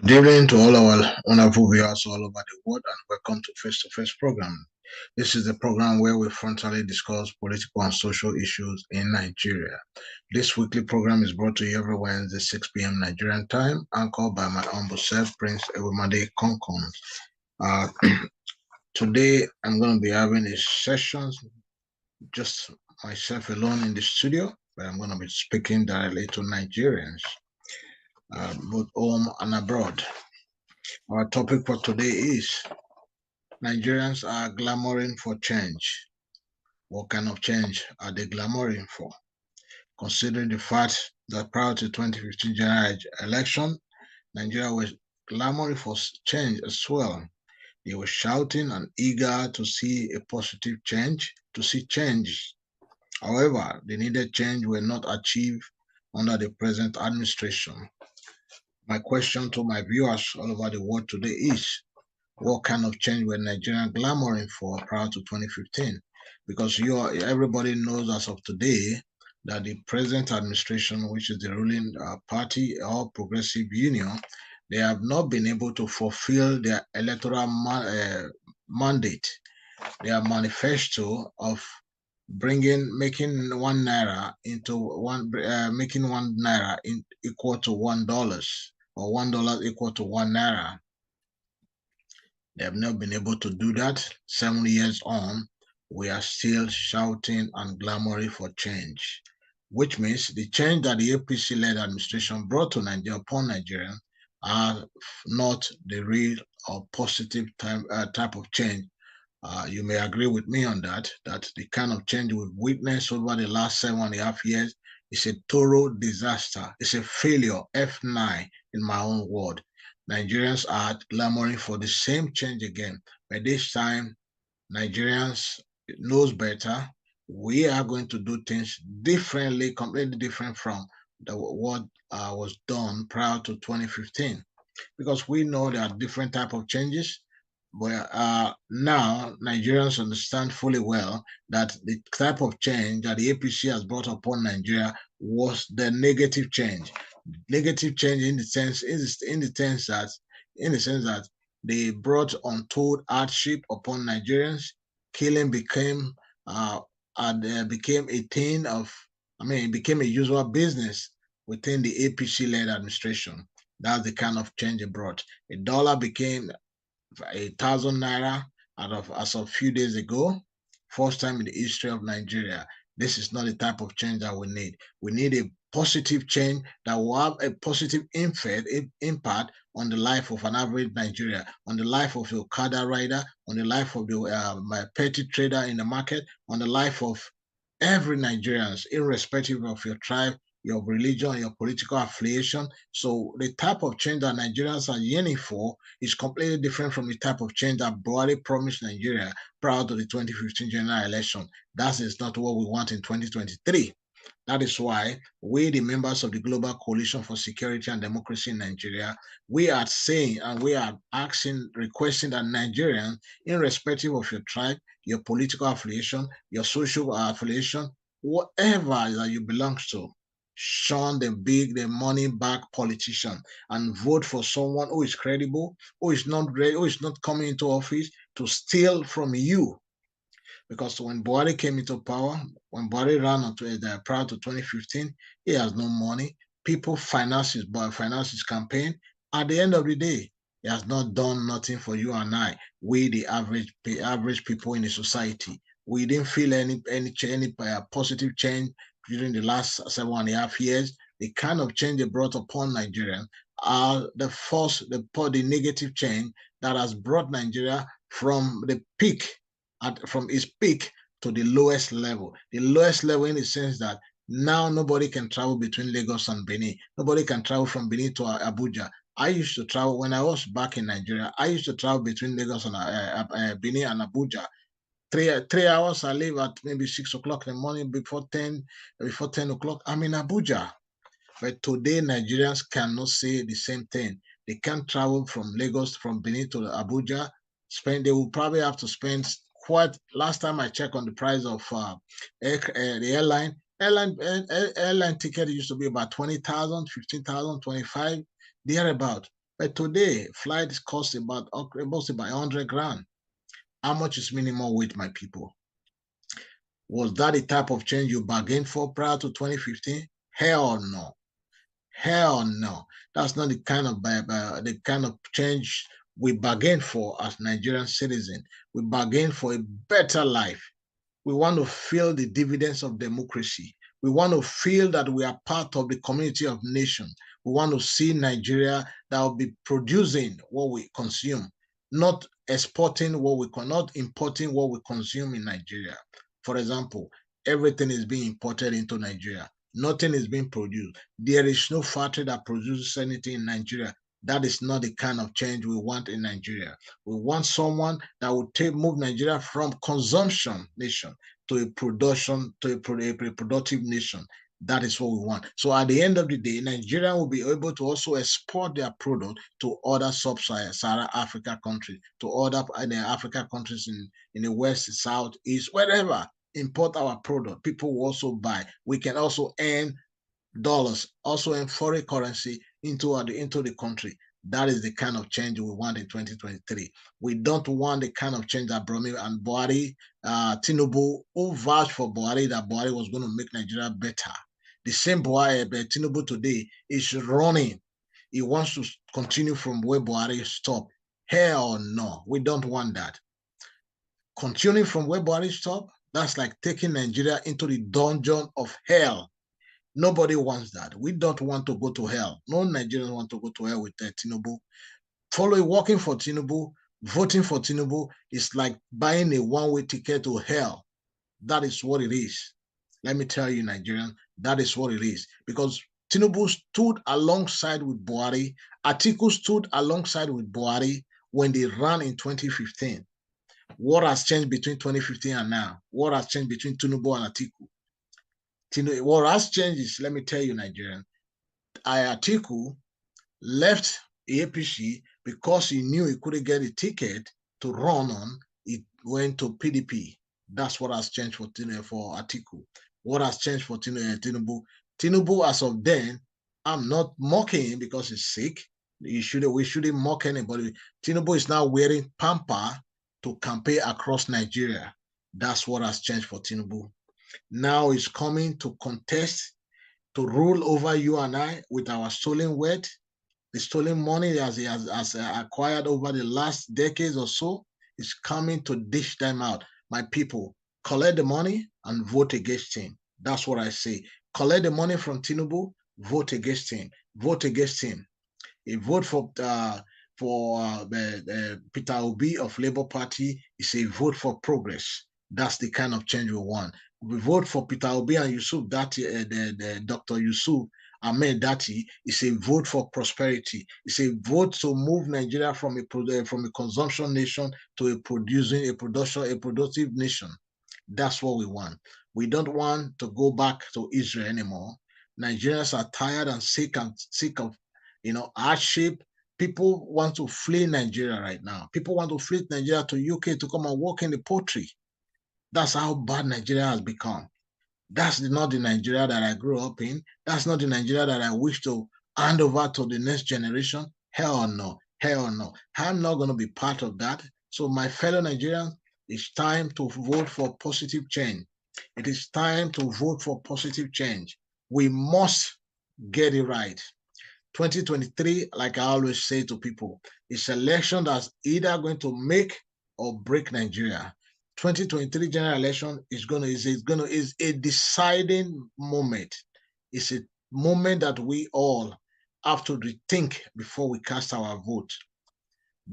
Good evening to all our wonderful viewers all over the world, and welcome to Face to Face program. This is the program where we frontally discuss political and social issues in Nigeria. This weekly program is brought to you every Wednesday, 6 p.m. Nigerian time, anchored by my humble self, Prince Ewumade Konkon. Uh, Today, I'm going to be having a session, just myself alone in the studio, but I'm going to be speaking directly to Nigerians, both home and abroad. Our topic for today is Nigerians are clamoring for change. What kind of change are they clamoring for? Considering the fact that prior to 2015 general election, Nigeria was clamoring for change as well. They were shouting and eager to see a positive change, to see change. However, the needed change were not achieved under the present administration. My question to my viewers all over the world today is, what kind of change were Nigerians clamoring for prior to 2015? Because everybody knows as of today that the present administration, which is the ruling party or progressive union, they have not been able to fulfill their electoral mandate, their manifesto of making 1 naira into making 1 naira equal to $1, or $1 equal to 1 naira. They have not been able to do that. 7 years on, we are still shouting and clamoring for change, which means the change that the APC-led administration brought to Nigeria upon Nigerians are not the real or positive type of change. You may agree with me on that the kind of change we've witnessed over the last 7.5 years is a total disaster. It's a failure, F9 in my own word. Nigerians are clamoring for the same change again. But this time, Nigerians knows better. We are going to do things differently, completely different from what was done prior to 2015. Because we know there are different type of changes. But now Nigerians understand fully well that the type of change that the APC has brought upon Nigeria was the negative change. Negative change in the sense that they brought untold hardship upon Nigerians. Killing became became a thing of, it became a usual business within the APC-led administration. That's the kind of change it brought. A dollar became 1,000 naira as of a few days ago. First time in the history of Nigeria. This is not the type of change that we need. We need a positive change that will have a positive impact on the life of an average Nigeria, on the life of the Okada rider, on the life of my petty trader in the market, on the life of every Nigerian, irrespective of your tribe, your religion, your political affiliation. So the type of change that Nigerians are yearning for is completely different from the type of change that Buhari promised Nigeria prior to the 2015 general election. That is not what we want in 2023. That is why we, the members of the Global Coalition for Security and Democracy in Nigeria, we are saying and we are requesting that Nigerians, irrespective of your tribe, your political affiliation, your social affiliation, whatever that you belong to, shun the money back politician and vote for someone who is credible, who is not coming into office to steal from you. Because when Buhari came into power, when Buhari ran prior to 2015, he has no money. People finance his campaign. At the end of the day, he has not done nothing for you and I. We, the average people in the society, we didn't feel any positive change during the last 7.5 years. The kind of change they brought upon Nigeria are the negative change that has brought Nigeria from its peak to the lowest level. The lowest level in the sense that now nobody can travel between Lagos and Benin. Nobody can travel from Benin to Abuja. I used to travel when I was back in Nigeria. I used to travel between Lagos and Benin and Abuja. 3 hours. I leave at maybe 6 o'clock in the morning. Before 10 o'clock, I'm in Abuja. But today, Nigerians cannot say the same thing. They can't travel from Benin to Abuja. They will probably have to spend quite. Last time I checked on the price of the airline ticket used to be about 20,000, 15,000, 25, thereabout. But today, flights cost about almost about 100 grand. How much is minimum wage, my people? Was that the type of change you bargained for prior to 2015? Hell no. Hell no. That's not the kind of change we bargain for as Nigerian citizens. We bargain for a better life. We want to feel the dividends of democracy. We want to feel that we are part of the community of nations. We want to see Nigeria that will be producing what we consume, not exporting what we cannot, importing what we consume in Nigeria. For example, everything is being imported into Nigeria. Nothing is being produced. There is no factory that produces anything in Nigeria. That is not the kind of change we want in Nigeria. We want someone that will move Nigeria from consumption nation to a production, to a productive nation. That is what we want. So at the end of the day, Nigeria will be able to also export their product to other sub-Saharan Africa countries, to other Africa countries in the west, south, east, wherever. Import our product. People will also buy. We can also earn dollars, also in foreign currency into the country. That is the kind of change we want in 2023. We don't want the kind of change that Brahmi and Buhari, Tinubu, who vouched for Buhari, that Buhari was going to make Nigeria better. The same Buhari, Tinubu today is running. He wants to continue from where Buhari stopped. Hell no, we don't want that. Continuing from where Buhari stopped, that's like taking Nigeria into the dungeon of hell. Nobody wants that. We don't want to go to hell. No Nigerians want to go to hell with Tinubu. Working for Tinubu, voting for Tinubu is like buying a one-way ticket to hell. That is what it is. Let me tell you, Nigerians, that is what it is. Because Tinubu stood alongside with Buhari. Atiku stood alongside with Buhari when they ran in 2015. What has changed between 2015 and now? What has changed between Tinubu and Atiku? What has changed is, let me tell you, Nigerian, Atiku left APC because he knew he couldn't get a ticket to run on. He went to PDP. That's what has changed for Atiku. What has changed for Tinubu? Tinubu, as of then, I'm not mocking him because he's sick. We shouldn't mock anybody. Tinubu is now wearing pamper to campaign across Nigeria. That's what has changed for Tinubu. Now he's coming to contest, to rule over you and I with our stolen wealth, the stolen money as he has acquired over the last decades or so, is coming to dish them out. My people, collect the money and vote against him. That's what I say. Collect the money from Tinubu, vote against him. Vote against him. A vote for Peter Obi of Labour Party is a vote for progress. That's the kind of change we want. We vote for Peter Obi and Yusuf Dati, the Dr. Yusuf Ahmed Dati, is a vote for prosperity. It's a vote to move Nigeria from a consumption nation to a productive nation. That's what we want. We don't want to go back to Israel anymore. Nigerians are tired and sick of hardship. People want to flee Nigeria right now. People want to flee Nigeria to UK to come and work in the poultry. That's how bad Nigeria has become. That's not the Nigeria that I grew up in. That's not the Nigeria that I wish to hand over to the next generation. Hell no. Hell no. I'm not going to be part of that. So my fellow Nigerians, it's time to vote for positive change. It is time to vote for positive change. We must get it right. 2023, like I always say to people, it's an election that's either going to make or break Nigeria. 2023 general election is a deciding moment. It's a moment that we all have to rethink before we cast our vote.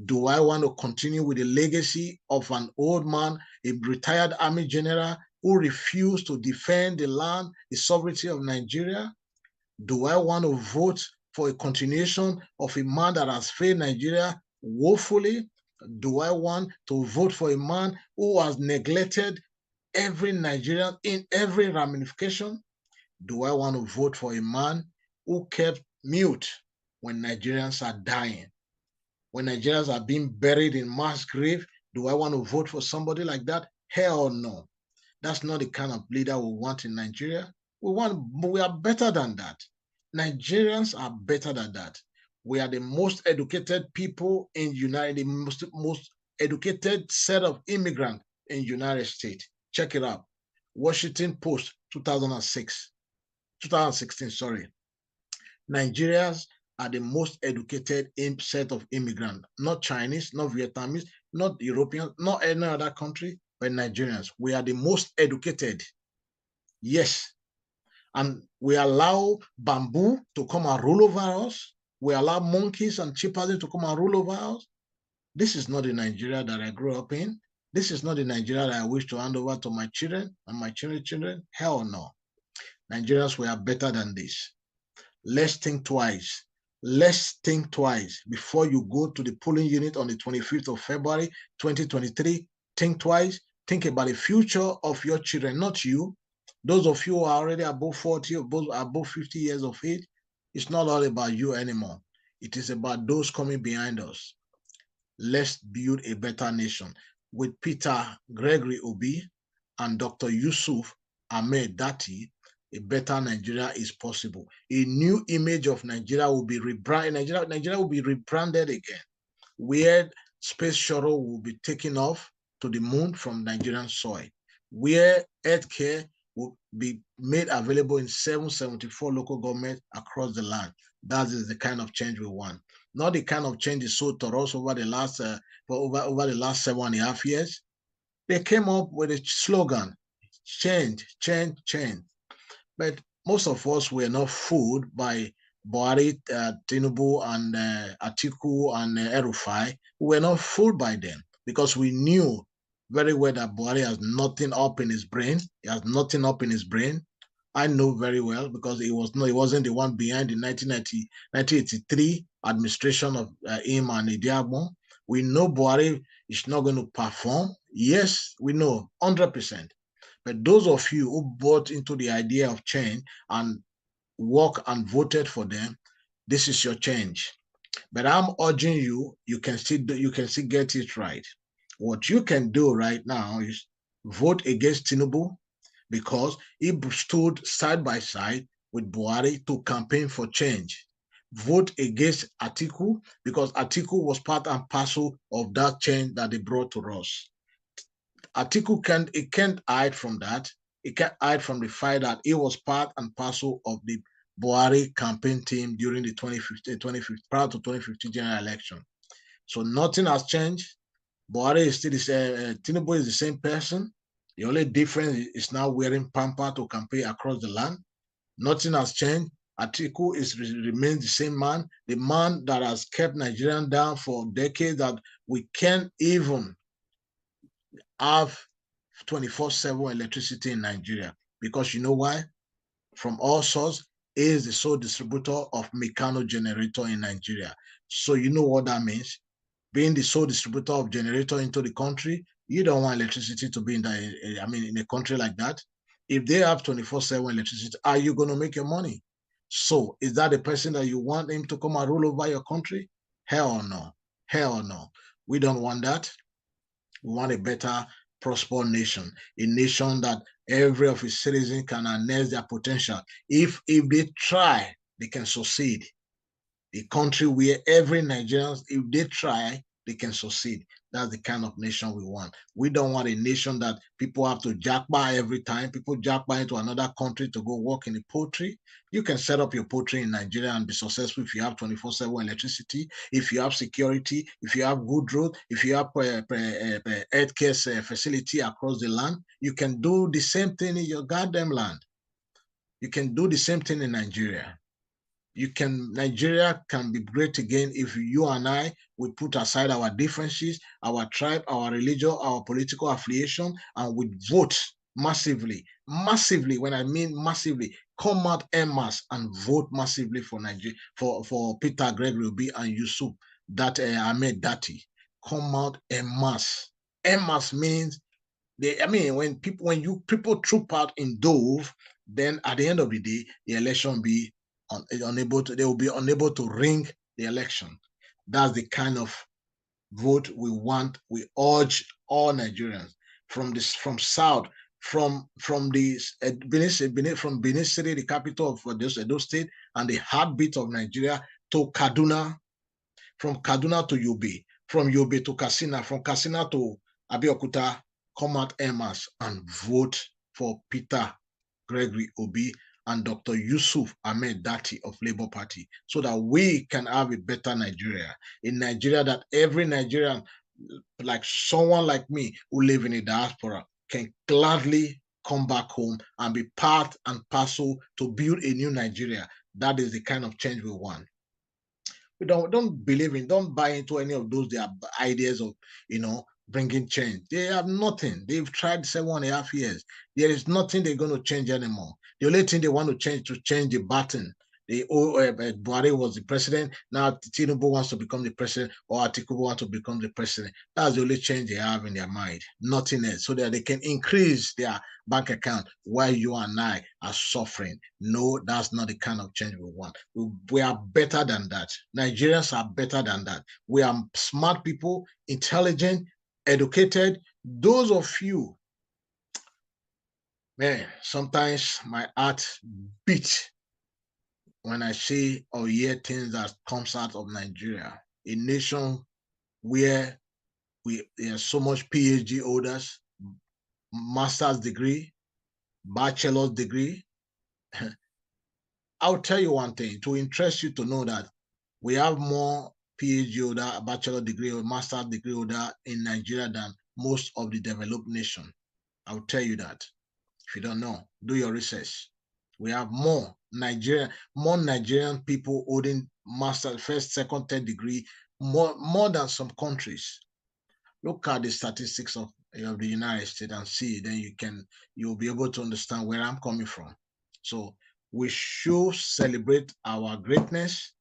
Do I want to continue with the legacy of an old man, a retired army general who refused to defend the land, the sovereignty of Nigeria? Do I want to vote for a continuation of a man that has failed Nigeria woefully? Do I want to vote for a man who has neglected every Nigerian in every ramification? Do I want to vote for a man who kept mute when Nigerians are dying? When Nigerians are being buried in mass grave, do I want to vote for somebody like that? Hell no. That's not the kind of leader we want in Nigeria. We are better than that. Nigerians are better than that. We are the most educated people in the most educated set of immigrants in United States. Check it out. Washington Post, 2016, sorry. Nigerians are the most educated set of immigrants, not Chinese, not Vietnamese, not Europeans, not any other country, but Nigerians. We are the most educated. Yes. And we allow bamboo to come and rule over us. We allow monkeys and chimpanzees to come and rule over us. This is not the Nigeria that I grew up in. This is not the Nigeria that I wish to hand over to my children and my children's children. Hell no. Nigerians, we are better than this. Let's think twice. Let's think twice before you go to the polling unit on the 25th of February, 2023. Think twice. Think about the future of your children, not you. Those of you who are already above 40 or above 50 years of age, it's not all about you anymore. It is about those coming behind us. Let's build a better nation. With Peter Gregory Obi and Dr. Yusuf Ahmed Dati, a better Nigeria is possible. A new image of Nigeria will be rebranded. Nigeria will be rebranded again, where space shuttle will be taken off to the moon from Nigerian soil, where healthcare will be made available in 774 local governments across the land. That is the kind of change we want. Not the kind of change is so to us over the last over the last 7.5 years. They came up with a slogan: change, change, change. But most of us were not fooled by Buhari, Tinubu, and Atiku and El-Rufai. We were not fooled by them because we knew very well that Buhari has nothing up in his brain. He has nothing up in his brain. I know very well because he wasn't the one behind the 1983 administration of him and Idiagbon. We know Buhari is not going to perform. Yes, we know 100%. But those of you who bought into the idea of change and work and voted for them, this is your change. But I'm urging you, you can still get it right. What you can do right now is vote against Tinubu because he stood side by side with Buhari to campaign for change. Vote against Atiku because Atiku was part and parcel of that change that they brought to us. Atiku can't hide from that. He can't hide from the fact that he was part and parcel of the Buhari campaign team during the 2015, prior to 2015 general election. So nothing has changed. Buhari is still Tinubu is the same person. The only difference is now wearing pamper to campaign across the land. Nothing has changed. Atiku remains the same man, the man that has kept Nigerian down for decades, that we can't even have 24/7 electricity in Nigeria. Because you know why? From all sources, is the sole distributor of Meccano generator in Nigeria. So you know what that means. Being the sole distributor of generator into the country, you don't want electricity to be in a country like that. If they have 24/7 electricity, are you going to make your money? So is that the person that you want him to come and rule over your country? Hell no. Hell no. We don't want that. We want a better, prosperous nation, a nation that every of its citizens can harness their potential. If they try, they can succeed. A country where every Nigerian, if they try, they can succeed. That's the kind of nation we want. We don't want a nation that people have to jackpot every time. People jackpot into another country to go work in the poultry. You can set up your poultry in Nigeria and be successful if you have 24/7 electricity, if you have security, if you have good road, if you have healthcare facility across the land. You can do the same thing in your goddamn land. You can do the same thing in Nigeria. Nigeria can be great again if you and I, we put aside our differences, our tribe, our religion, our political affiliation, and we vote massively. Massively, when I mean massively, come out en masse and vote massively for Nigeria, for Peter Gregory Obi and Yusuf Ahmed Dati. Come out en masse. En masse means when people troop out in Dove, then at the end of the day, the election will be they will be unable to ring the election. That's the kind of vote we want. We urge all Nigerians from south, from the Benin City, the capital of Edo State, and the heartbeat of Nigeria, to Kaduna, from Kaduna to Yobe, from Yobe to Katsina, from Katsina to Abeokuta, come out en masse and vote for Peter Gregory Obi and Dr. Yusuf Ahmed Dati of Labour Party, so that we can have a better Nigeria, a Nigeria that every Nigerian, like someone like me who live in a diaspora, can gladly come back home and be part and parcel to build a new Nigeria. That is the kind of change we want. We don't believe in, don't buy into any of those their ideas of, bringing change. They have nothing. They've tried 7.5 years. There is nothing they're going to change anymore. The only thing they want to change the button. Buhari was the president. Now Tinubu wants to become the president, or Atiku wants to become the president. That's the only change they have in their mind. Nothing else. So that they can increase their bank account while you and I are suffering. No, that's not the kind of change we want. We are better than that. Nigerians are better than that. We are smart people, intelligent, educated. Those of you, man, sometimes my heart beats when I see or hear things that comes out of Nigeria, a nation where there's so much PhD holders, master's degree, bachelor's degree. I'll tell you one thing to interest you to know that we have more PhD holder, bachelor degree or master's degree holder in Nigeria than most of the developed nation. I'll tell you that. If you don't know, do your research. We have more Nigerian people holding master, first, second, third degree, more than some countries. Look at the statistics of the United States and see, then you'll be able to understand where I'm coming from. So we should celebrate our greatness,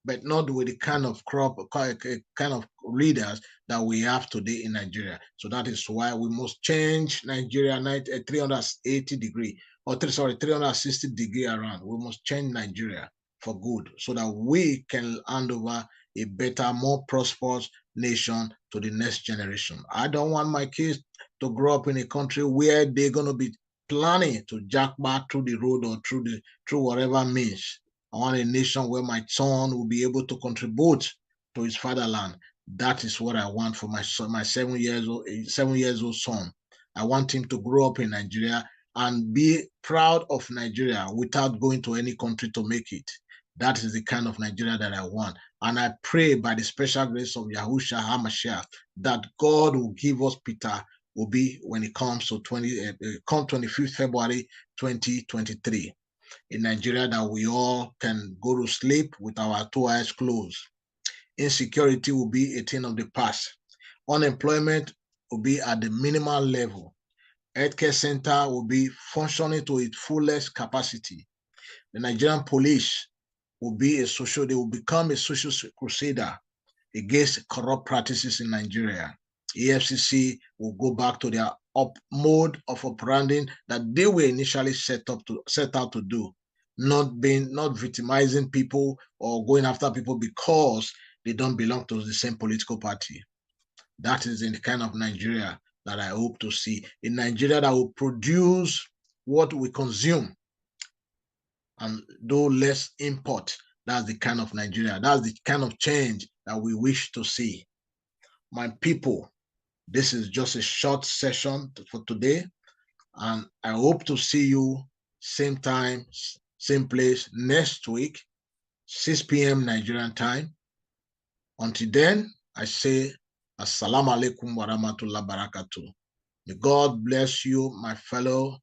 but not with the kind of leaders that we have today in Nigeria. So that is why we must change Nigeria 380 degree, or 360 degree around. We must change Nigeria for good, so that we can hand over a better, more prosperous nation to the next generation. I don't want my kids to grow up in a country where they're going to be planning to jack back through the road or through whatever means. I want a nation where my son will be able to contribute to his fatherland. That is what I want for my son, my 7 years old son. I want him to grow up in Nigeria and be proud of Nigeria without going to any country to make it. That is the kind of Nigeria that I want. And I pray by the special grace of Yahushua HaMashiach that God will give us Peter Obi when it comes to 25th February 2023. In Nigeria, that we all can go to sleep with our 2 eyes closed. Insecurity will be a thing of the past. Unemployment will be at the minimal level. Healthcare center will be functioning to its fullest capacity. The Nigerian police will become a social crusader against corrupt practices in Nigeria. EFCC will go back to their mode of operating that they were initially set out to do, not victimizing people or going after people because they don't belong to the same political party. That is the kind of Nigeria that I hope to see. A Nigeria that will produce what we consume and do less import. That's the kind of Nigeria. That's the kind of change that we wish to see. My people, this is just a short session for today, and I hope to see you same time, same place next week, 6 p.m. Nigerian time. Until then, I say Assalamu alaikum wa rahmatullahi wa barakatuh. May God bless you, my fellow